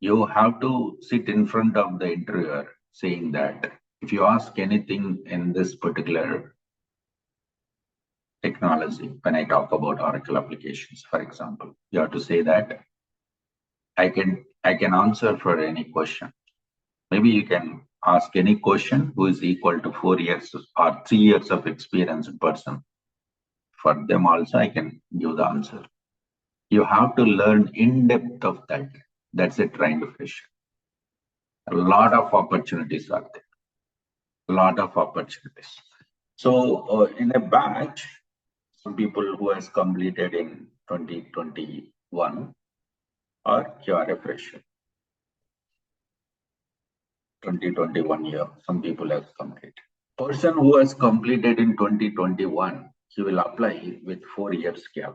You have to sit in front of the interviewer saying that if you ask anything in this particular technology, when I talk about Oracle applications, for example, you have to say that I can answer for any question. Maybe you can ask any question who is equal to 4 years or 3 years of experience in person. For them also, I can give the answer. You have to learn in depth of that. That's a trained fresher. A lot of opportunities are there. A lot of opportunities. So in a batch, some people who has completed in 2021 or you are a fresher. 2021 year, some people have completed. Person who has completed in 2021, he will apply with 4 years gap,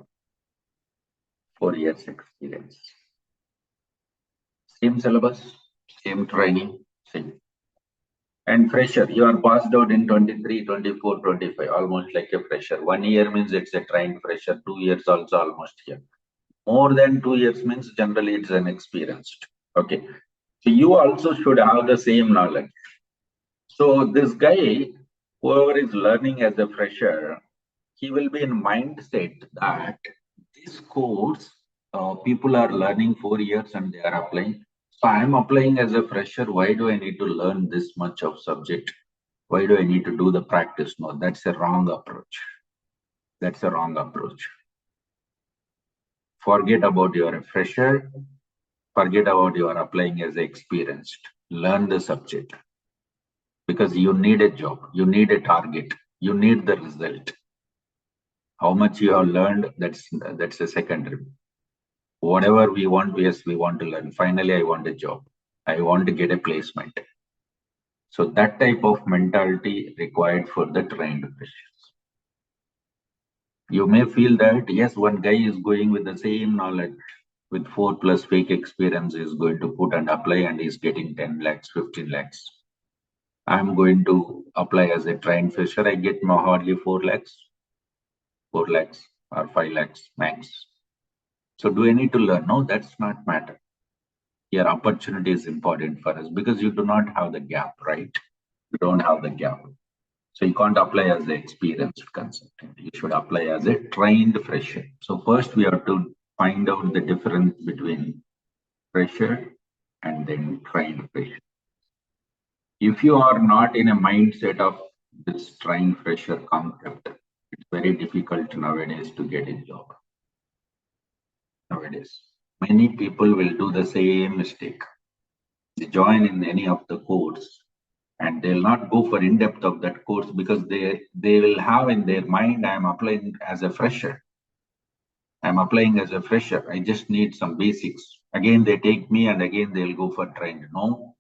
4 years experience. Same syllabus, same training, same. And fresher, you are passed out in 23, 24, 25, almost like a fresher. 1 year means it's a trained fresher, 2 years also almost here. More than 2 years means generally it's an experienced. Okay. So you also should have the same knowledge. So this guy, whoever is learning as a fresher, he will be in mindset that this course, people are learning 4 years and they are applying. So I am applying as a fresher. Why do I need to learn this much of subject? Why do I need to do the practice? No, that's a wrong approach. That's a wrong approach. Forget about your fresher. Forget about your applying as experienced. Learn the subject because you need a job. You need a target. You need the result. How much you have learned, that's a secondary. Whatever we want, yes, we want to learn. Finally, I want a job. I want to get a placement. So that type of mentality required for the trained freshers. You may feel that, yes, one guy is going with the same knowledge, with 4+ fake experience is going to put and apply and is getting 10 lakhs, 15 lakhs. I'm going to apply as a trained fresher. I get hardly 4 lakhs, 4 lakhs or 5 lakhs max. So do I need to learn? No, that's not matter. Your opportunity is important for us because you do not have the gap, right? You don't have the gap. So you can't apply as an experienced consultant. You should apply as a trained fresher. So first we have to find out the difference between fresher and then trained fresher. If you are not in a mindset of this trained fresher concept, it's very difficult nowadays to get a job. Nowadays, many people will do the same mistake. They join in any of the course and they'll not go for in-depth of that course because they will have in their mind, I'm applying as a fresher. I'm applying as a fresher. I just need some basics. Again, they take me and again they'll go for trained. No,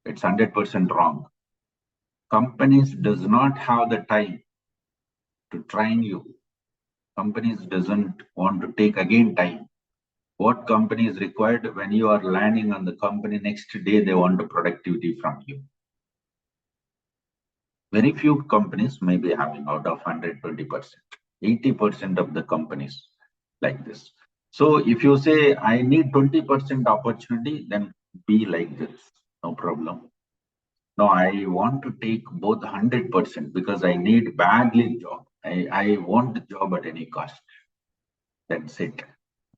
it's 100% wrong. Companies does not have the time to train you. Companies doesn't want to take again time. What company is required when you are landing on the company next day, they want the productivity from you. Very few companies may be having out of 120%, 80% of the companies like this. So if you say I need 20% opportunity, then be like this, no problem. No, I want to take both 100% because I need badly job. I want the job at any cost. Then sit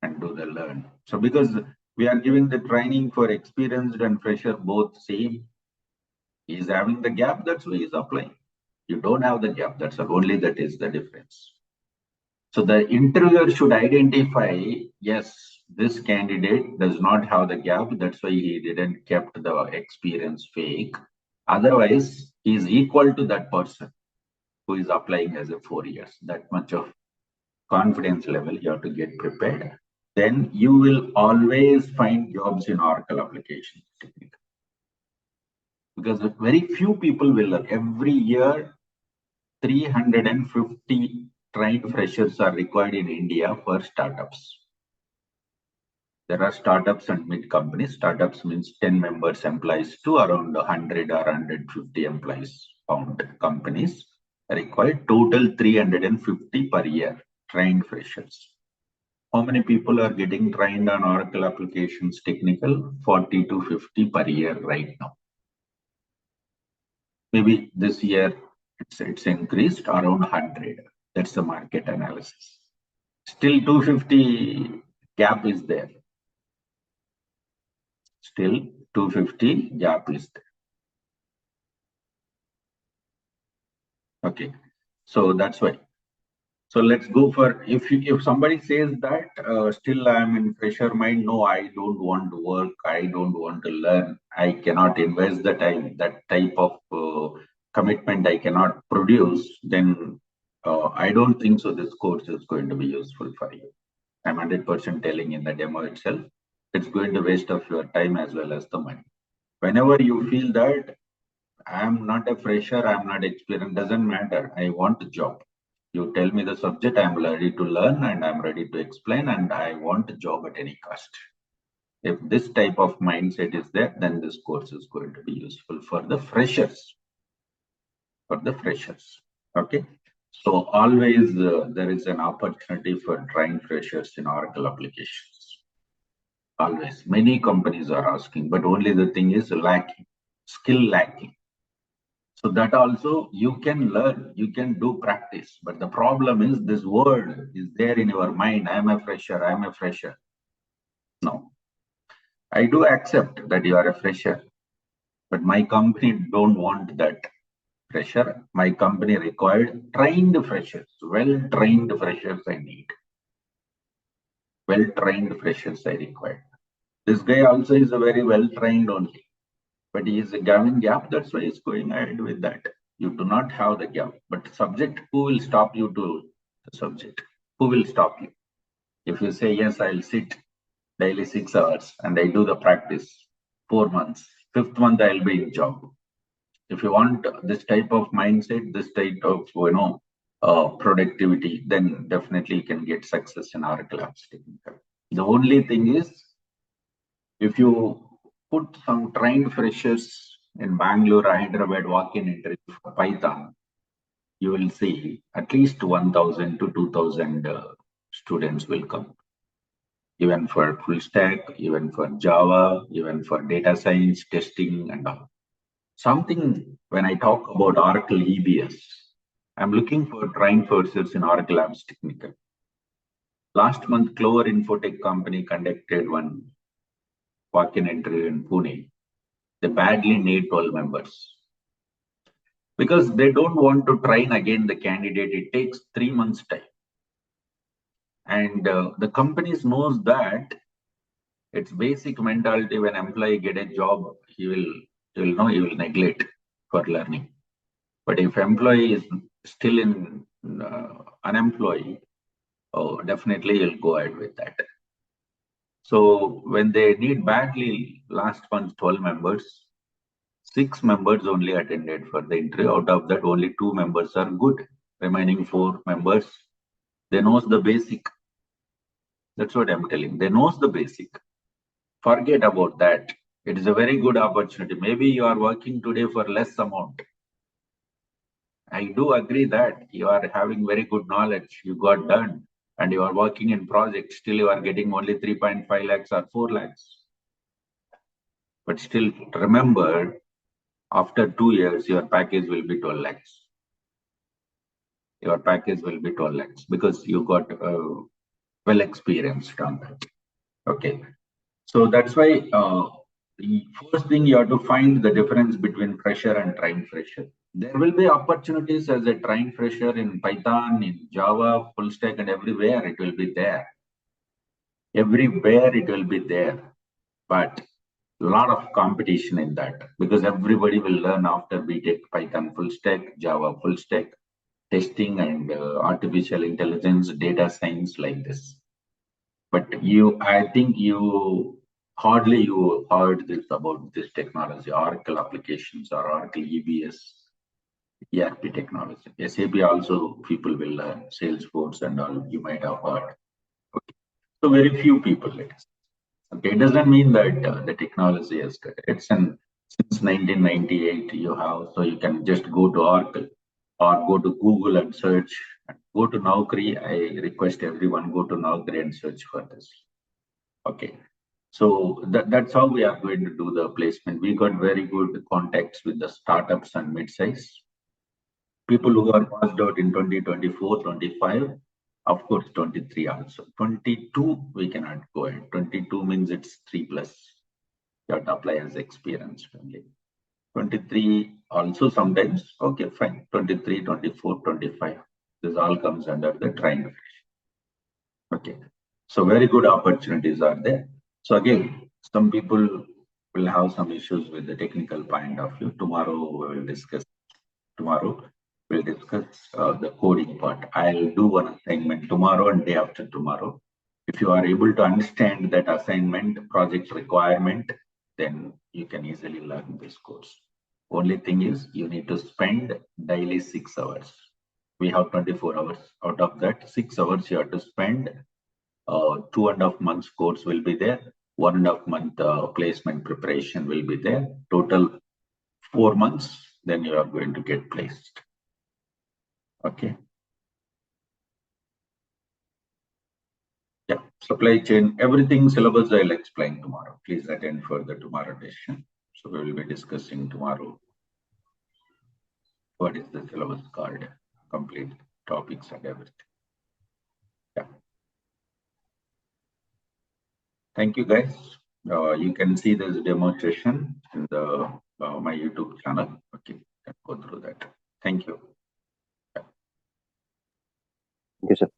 and do the learn. So because we are giving the training for experienced and fresher both same, he is having the gap, that's why he is applying. You don't have the gap, that's only that is the difference. So the interviewer should identify, yes, this candidate does not have the gap, that's why he didn't kept the experience fake. Otherwise, he is equal to that person who is applying as a 4 years. That much of confidence level you have to get prepared. Then you will always find jobs in Oracle applications technical. Because very few people will learn. Every year, 350 trained freshers are required in India for startups. There are startups and mid companies. Startups means 10 members employees to around 100 or 150 employees found companies required total 350 per year trained freshers. How many people are getting trained on Oracle applications technical? 40 to 50 per year right now. Maybe this year it's increased around 100. That's the market analysis. Still 250 gap is there. Still 250 gap is there. Okay, so that's why. So let's go for, if somebody says that still I'm in fresher mind, no, I don't want to work, I don't want to learn, I cannot invest the time, that type of commitment I cannot produce, then I don't think so this course is going to be useful for you. I'm 100% telling in the demo itself, it's going to waste of your time as well as the money. Whenever you feel that I'm not a fresher, I'm not experienced, doesn't matter, I want a job. You tell me the subject, I'm ready to learn and I'm ready to explain and I want a job at any cost. If this type of mindset is there, then this course is going to be useful for the freshers. For the freshers. Okay. So always there is an opportunity for trying freshers in Oracle applications. Always. Many companies are asking, but only the thing is lacking, skill lacking. So that also you can learn, you can do practice. But the problem is this word is there in your mind. I'm a fresher, I'm a fresher. No. I do accept that you are a fresher, but my company don't want that fresher. My company required trained freshers, well-trained freshers I need. Well-trained freshers I require. This guy also is a very well-trained only, but he is having gap, that's why he's going ahead with that. You do not have the gap, but subject, who will stop you to the subject? Who will stop you? If you say, yes, I'll sit daily 6 hours and I do the practice 4 months, 5th month I'll be in job. If you want this type of mindset, this type of productivity, then definitely you can get success in Oracle Apps Technical. The only thing is, if you put some trained freshers in Bangalore, Hyderabad walk-in interview for Python, you will see at least 1,000 to 2,000 students will come. Even for full stack, even for Java, even for data science, testing and all. Something when I talk about Oracle EBS, I'm looking for trained freshers in Oracle Apps Technical. Last month, Clover Infotech company conducted one walk-in interview in Pune. They badly need 12 members. Because they don't want to train again the candidate. It takes 3 months time. And the companies knows that it's basic mentality. When employee get a job, he will neglect for learning. But if employee is still in unemployed, oh, definitely he'll go ahead with that. So when they need badly, last month 12 members, 6 members only attended for the interview. Out of that, only 2 members are good. Remaining 4 members, they knows the basic. That's what I'm telling. They knows the basic. Forget about that. It is a very good opportunity. Maybe you are working today for less amount. I do agree that you are having very good knowledge. You got done and you are working in projects. Still, you are getting only 3.5 lakhs or 4 lakhs. But still, remember, after 2 years, your package will be 12 lakhs. Your package will be 12 lakhs because you got well experienced on that. Okay. So that's why the first thing you have to find the difference between fresher and trained fresher. There will be opportunities as a trained fresher in Python, in Java, full stack, and everywhere it will be there. Everywhere it will be there. But a lot of competition in that because everybody will learn after we take Python full stack, Java full stack, testing and artificial intelligence, data science like this. But I think you hardly you heard this about this technology, Oracle applications or Oracle EBS, ERP technology. SAP also people will learn, Salesforce and all you might have heard. Okay. So very few people it is. Okay, it doesn't mean that the technology is good. It's since 1998 you have, so you can just go to Oracle or go to Google and search. Go to Naukri. I request everyone go to Naukri and search for this. Okay. So that's how we are going to do the placement. We got very good contacts with the startups and mid-size. People who are passed out in 2024, 25, of course, 23 also. 22, we cannot go ahead. 22 means it's 3+. You have to apply as experience only. 23 also sometimes, okay, fine. 23, 24, 25. This all comes under the trained. Okay. So very good opportunities are there. So again, some people will have some issues with the technical point of view. Tomorrow we will discuss. Tomorrow we'll discuss the coding part. I'll do one assignment tomorrow and day after tomorrow. If you are able to understand that assignment project requirement, then you can easily learn this course. Only thing is you need to spend daily 6 hours. We have 24 hours. Out of that, 6 hours you have to spend 2.5 months course will be there. 1.5 month placement preparation will be there. Total 4 months, then you are going to get placed. Okay. Yeah, supply chain, everything syllabus I'll explain tomorrow. Please attend for the tomorrow session. So we will be discussing tomorrow what is the syllabus called, complete topics and everything. Yeah. Thank you guys. You can see this demonstration in the my YouTube channel. Okay, go through that. Thank you. Thank you, sir.